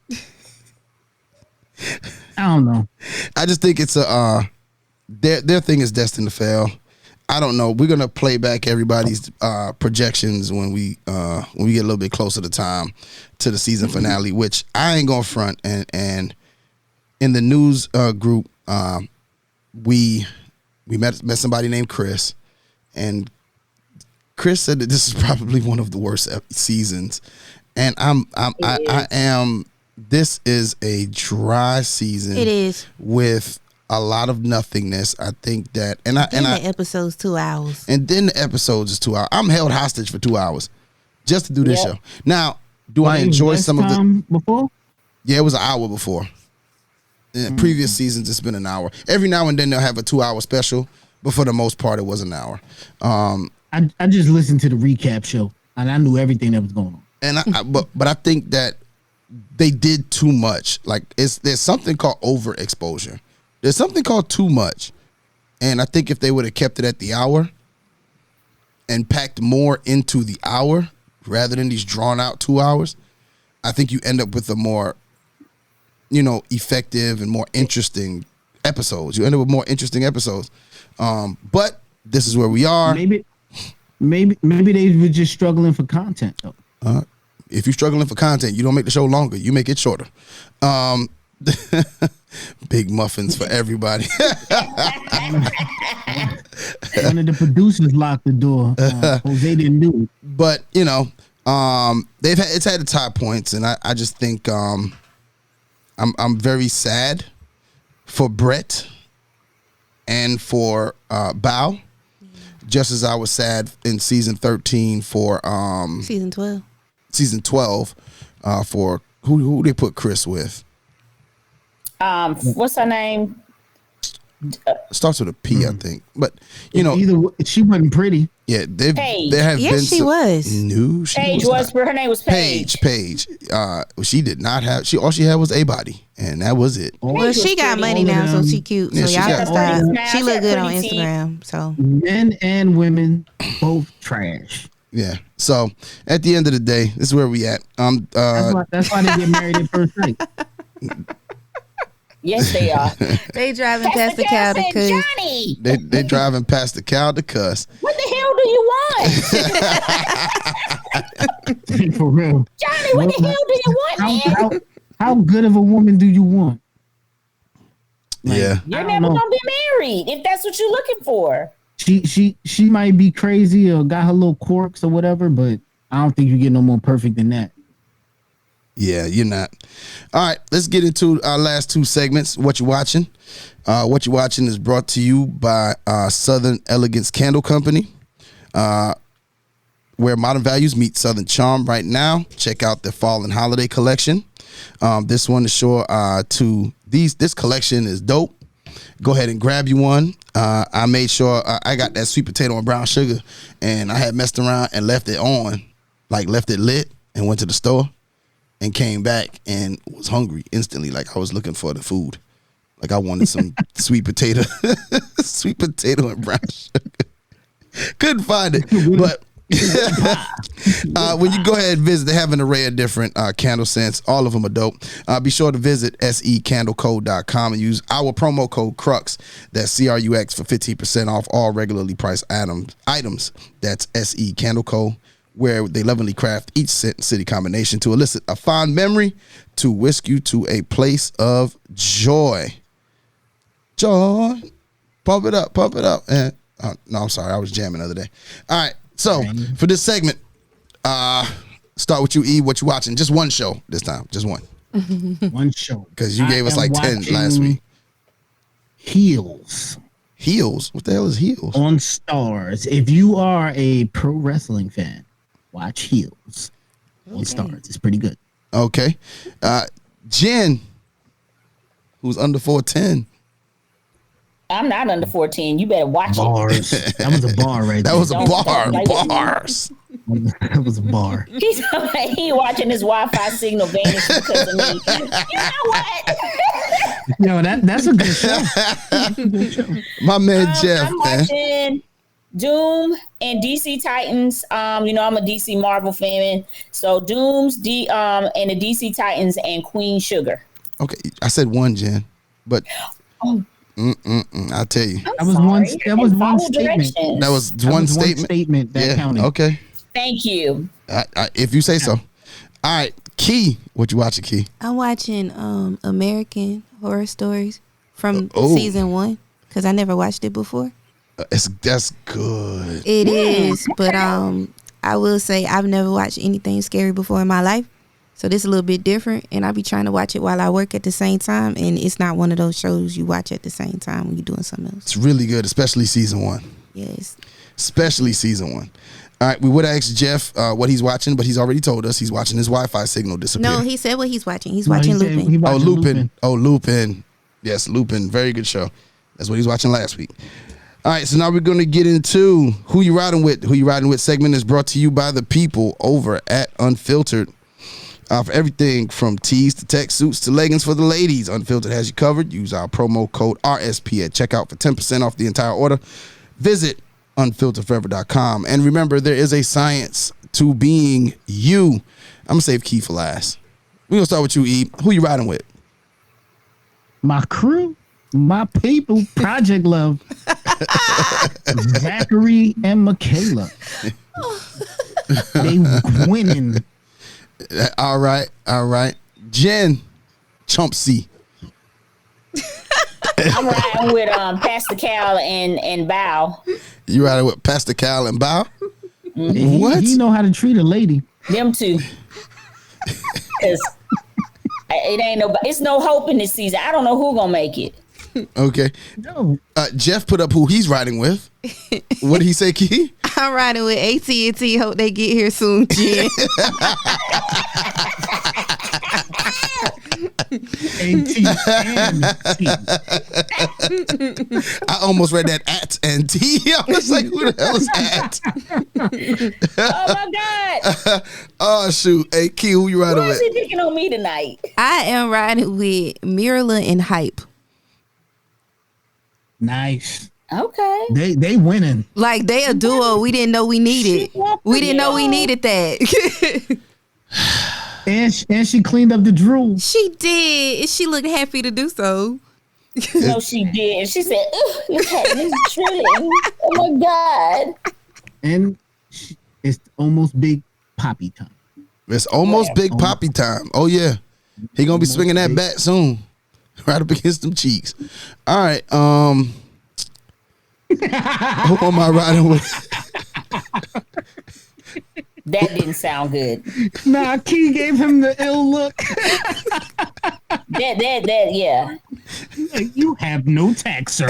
I don't know. I just think it's their thing is destined to fail. I don't know. We're gonna play back everybody's projections when we get a little bit closer to time to the season finale, which I ain't gonna front. And in the news group, we met somebody named Chris, and Chris said that this is probably one of the worst seasons. And I am. This is a dry season. It is with a lot of nothingness. I think that, and the episode's 2 hours. and then the episodes is 2 hours. I'm held hostage for 2 hours just to do this show. Now, do I enjoy some of the before? Yeah, it was an hour before. In previous seasons, it's been an hour. Every now and then they'll have a 2 hour special, but for the most part, it was an hour. I just listened to the recap show and I knew everything that was going on. And but I think that they did too much. Like there's something called overexposure. There's something called too much. And I think if they would have kept it at the hour and packed more into the hour rather than these drawn out 2 hours, I think you end up with a more, effective and more interesting episodes. You end up with more interesting episodes. But this is where we are. Maybe they were just struggling for content though. If you're struggling for content, you don't make the show longer. You make it shorter. Big muffins for everybody. One of the producers locked the door. Jose didn't do it. But it's had its high points, and I just think I'm very sad for Brett and for Bao, just as I was sad in season 13 for Season 12. Season 12 for who they put Chris with. What's her name? Starts with a P, I think. But either she wasn't pretty. Yeah, Paige. there have Yes, been she some, was. No, she Paige was not. her name was Paige. Paige. She did not have. All she had was a body, and that was it. Well, she got money now, so she cute. Yeah, So she y'all got- can stop. She She look good on pretty teeth. Instagram. So Men and women both trash. Yeah. So at the end of the day, this is where we at. That's why they get married at first sight. Yes, they are. they driving past the cow to cuss. Johnny, they driving past the cow to cuss. what the hell do you want? For real. Johnny, what the hell do you want, man? How good of a woman do you want? Yeah. You're I don't never know. gonna be married if that's what you're looking for. She might be crazy or got her little quirks or whatever, but I don't think you get no more perfect than that. Yeah, you're not. All right, let's get into our last two segments. What you watching? What you watching is brought to you by Southern Elegance Candle Company, where modern values meet Southern charm. Right now, check out the fall and holiday collection. This one is sure to these. This collection is dope. Go ahead and grab you one. I made sure I got that sweet potato and brown sugar, and I had messed around and left it on, like left it lit, and went to the store, and came back and was hungry instantly. Like I was looking for the food, like I wanted some sweet potato, sweet potato and brown sugar. Couldn't find it, but. When you go ahead and visit, they have an array of different candle scents. All of them are dope. Be sure to visit secandleco.com and use our promo code CRUX, that's CRUX, for 15% off all regularly priced items. That's SE Candle Co., where they lovingly craft each scent and city combination to elicit a fond memory to whisk you to a place of joy. Joy. Pump it up. And no, I'm sorry. I was jamming the other day. All right. So for this segment, start with you, E. What you watching? Just one show this time. Just one. One show. Because you gave us like 10 last week. Heels. Heels? What the hell is Heels? On Stars. If you are a pro wrestling fan, watch Heels on Stars. It's pretty good. Okay. Jen, who's under 410. I'm not under 14. You better watch Bars. it. That was a bar right there. That was a bar. Bars. That was a bar. He watching his Wi-Fi signal vanish because of me. You know what? Yo, that's a good show. My man Jeff, I'm man. watching Doom and DC Titans. I'm a DC Marvel fan, so Doom's and the DC Titans and Queen Sugar. Okay, I said one, Jen, but I'll tell you. That was one statement. That was one statement. That counted. Okay. Thank you. If you say so. All right, Key, what you watching, Key? I'm watching American Horror Stories from season 1 because I never watched it before. That's good. It is, but I will say I've never watched anything scary before in my life. So this is a little bit different, and I'll be trying to watch it while I work at the same time, and it's not one of those shows you watch at the same time when you're doing something else. It's really good, especially season 1. Yes. Especially season 1. All right, we would ask Jeff what he's watching, but he's already told us he's watching his Wi-Fi signal disappear. No, he said what he's watching. He's watching Lupin. Lupin. Oh, Lupin. Yes, Lupin. Very good show. That's what he's watching last week. All right, so now we're going to get into Who You Riding With. Who You Riding With segment is brought to you by the people over at Unfiltered. For everything from tees to tech suits to leggings for the ladies, Unfiltered has you covered. Use our promo code RSP at checkout for 10% off the entire order. Visit unfilteredforever.com. And remember, there is a science to being you. I'm going to save Key for last. We're going to start with you, E. Who you riding with? My crew, my people, Project Love, Zachary and Michaela. They winning. All right. Jen, Chump C. I'm riding with Pastor Cal and Bow. You riding with Pastor Cal and Bow? Mm-hmm. What? He know how to treat a lady. Them two. Because it's no hope in this season. I don't know who gonna make it. Okay. No. Jeff put up who he's riding with. What did he say, Key? I'm riding with AT&T. Hope they get here soon, Jen. I almost read that at and T. I was like, who the hell is at? Oh my God. Oh shoot. Hey Key, who you riding with? Why is he picking on me tonight? I am riding with Mirla and Hype. Nice. Okay. They winning. Like they a duo. We didn't know we needed. We didn't know we needed that. And she cleaned up the drool. She did. She looked happy to do so. No, she did. She said, "Look at this drilling. Oh my God!" And it's almost Big Poppy time. It's almost Big Poppy time. Oh yeah, he gonna be swinging that bat soon, right up against them cheeks. All right, who am I riding with? That didn't sound good. Nah, Key gave him the ill look. That, yeah. You have no tact, sir.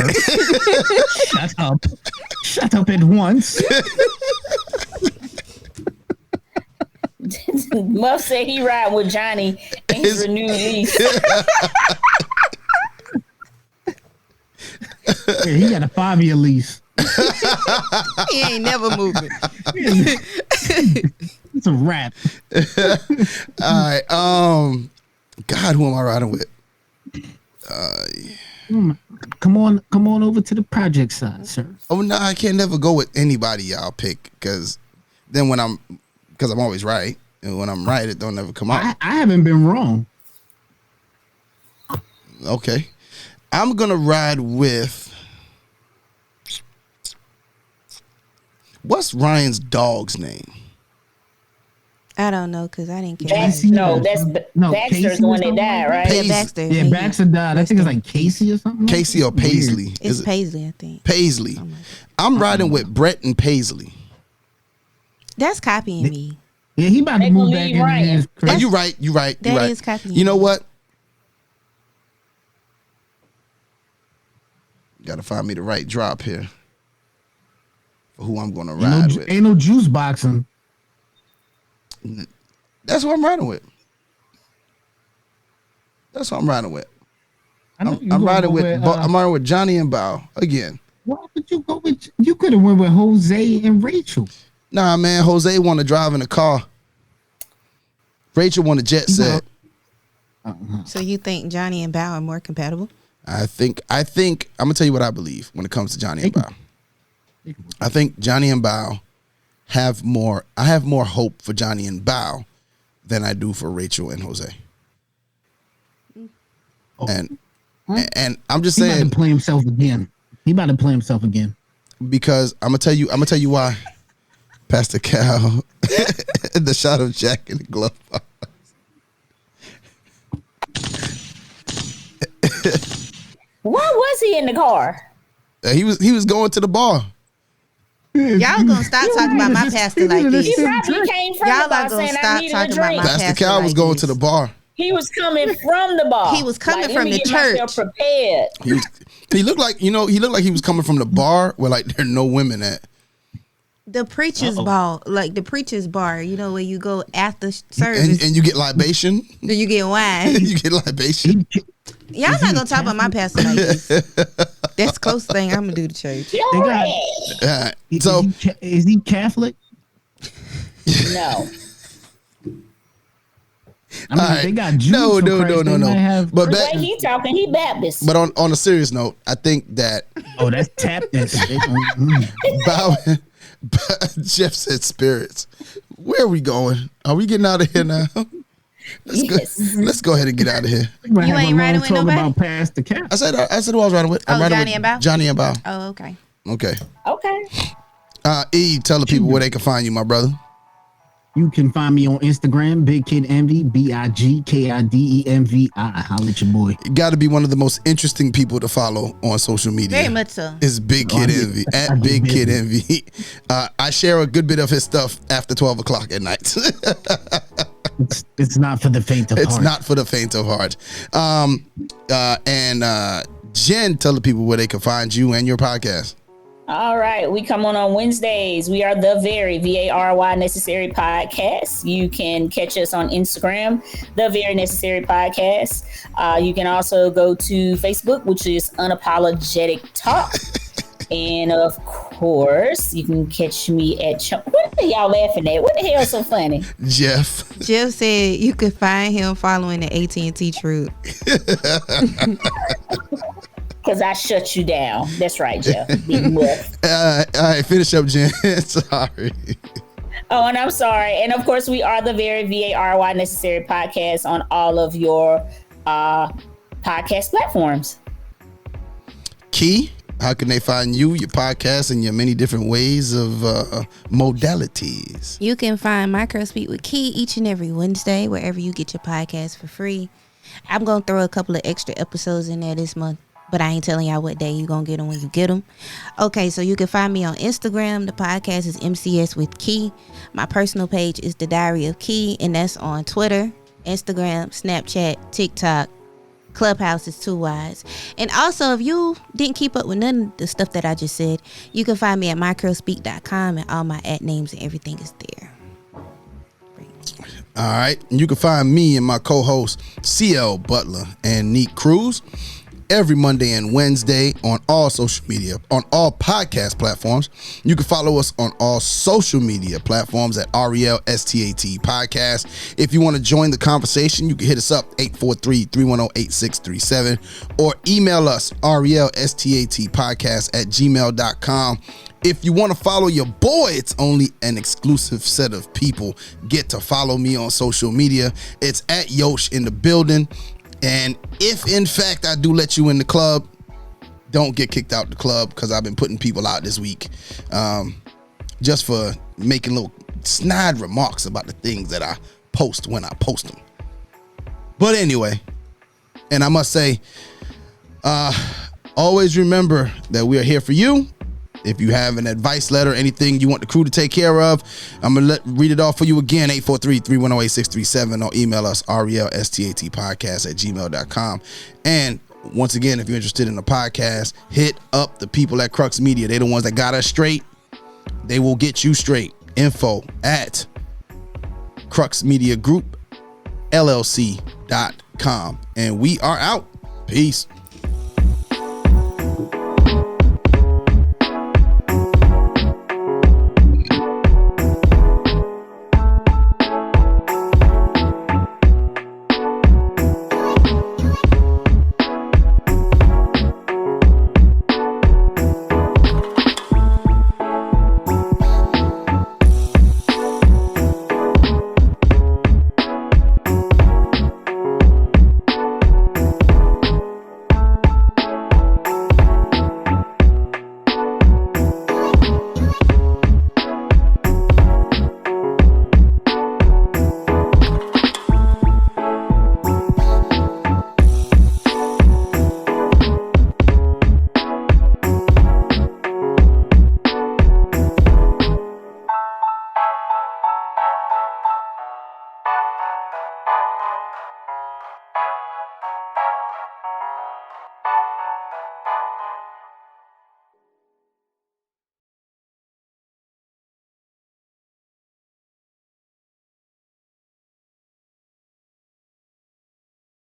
Shut up. Shut up at once. Muff said he ride with Johnny and his renewed lease. Yeah, he got a 5-year lease. He ain't never moving. It's a wrap. All right. God, who am I riding with? Come on over to the project side, sir. Oh no, I can't never go with anybody y'all pick because then I'm always right, and when I'm right, it don't ever come out. I haven't been wrong. Okay, I'm gonna ride with. What's Ryan's dog's name? I don't know because I didn't catch Baxter's Casey the one that died, right? Yeah, Baxter. Yeah, Baxter died. I think it's like Casey or something. Casey or Paisley? It's Is it Paisley, I think. Paisley. I'm riding with Brett and Paisley. That's copying me. Yeah, he about to move back in his Oh, you right. You right. You That right. is copying. You know what? You gotta find me the right drop here for who I'm gonna ride with. Ain't no juice boxing. That's what I'm riding with. That's what I'm riding with. I'm riding with Johnny and Bao again. Why would you go with? You could have went with Jose and Rachel. Nah, man. Jose want to drive in a car. Rachel want a jet set. So you think Johnny and Bao are more compatible? I think I'm gonna tell you what I believe when it comes to Johnny and Bao. I think Johnny and Bao have more. I have more hope for Johnny and Bao than I do for Rachel and Jose. And I'm just saying, he about to play himself again. Because I'm gonna tell you why. Pastor Cal, the shot of Jack in the glove box. Why was he in the car? He was going to the bar. Y'all gonna stop talking about my pastor like this. He probably came from Y'all the bar are gonna saying I stop needed talking a about drink. my Pastor pastor Cal was like going this. to the bar. He was coming from the bar. He was coming Like, from let me the get church. myself prepared. He looked like he looked like he was coming from the bar where like there are no women at. The preacher's bar, like the preacher's bar, you know, where you go after service And you get libation. then you get wine. You get libation. Y'all not gonna talk about my pastor like this. That's the closest thing I'm gonna do to church. So is he Catholic? No. I mean, they got Jews. No. But The way he talking, he Baptist. But on a serious note, I think that that's tap dance. Jeff said spirits. Where are we going? Are we getting out of here now? Let's go ahead and get out of here. You ain't riding with nobody? About past the cap. I said who I was riding with. I'm riding Johnny with and Bao? Johnny and Bao. Oh, okay. Okay. Okay. E, tell the people where they can find you, my brother. You can find me on Instagram, Big Kid Envy, BigKidEnvy. Holla at your boy. Got to be one of the most interesting people to follow on social media. Very much so. Is Big Kid Envy at Big Kid Envy. I share a good bit of his stuff after 12 o'clock at night. It's not for the faint of heart. It's not for the faint of heart. And Jen, tell the people where they can find you and your podcast. All right, we come on Wednesdays. We are the Very VARY Necessary Podcast. You can catch us on Instagram, the Very Necessary Podcast. You can also go to Facebook, which is Unapologetic Talk. And of course, you can catch me at what are y'all laughing at? What the hell is so funny? Jeff said you could find him following the AT&T truck. Because I shut you down. That's right, Jeff. Big muff. All right, finish up, Jen. Sorry. Oh, and I'm sorry. And of course, we are the Very VARY Necessary Podcast on all of your podcast platforms. Key, how can they find you, your podcast, and your many different ways of modalities? You can find My Girl Speak with Key each and every Wednesday, wherever you get your podcast for free. I'm going to throw a couple of extra episodes in there this month. but I ain't telling y'all what day you gonna get them when you get them. Okay, so you can find me on Instagram. The podcast is MCS with Key. My personal page is The Diary of Key, and that's on Twitter, Instagram, Snapchat, TikTok. Clubhouse is 2 Y's. And also, if you didn't keep up with none of the stuff that I just said, you can find me at mycurlspeak.com, and all my @names and everything is there. All right. You can find me and my co-host CL Butler and Neat Cruz every Monday and Wednesday on all social media, on all podcast platforms. You can follow us on all social media platforms at RELSTAT Podcast. If you want to join the conversation, you can hit us up 843-310-8637 or email us RELSTATpodcast@gmail.com. If you want to follow your boy, it's only an exclusive set of people get to follow me on social media. It's at Yosh in the building. And if in fact I do let you in the club, don't get kicked out the club, because I've been putting people out this week just for making little snide remarks about the things that I post when I post them. But anyway, and I must say, always remember that we are here for you. If you have an advice letter, anything you want the crew to take care of, I'm going to read it off for you again, 843-310-8637, or email us, RELSTATpodcast@gmail.com. And once again, if you're interested in the podcast, hit up the people at Crux Media. They're the ones that got us straight. They will get you straight. Info at Crux Media Group, LLC.com. And we are out. Peace.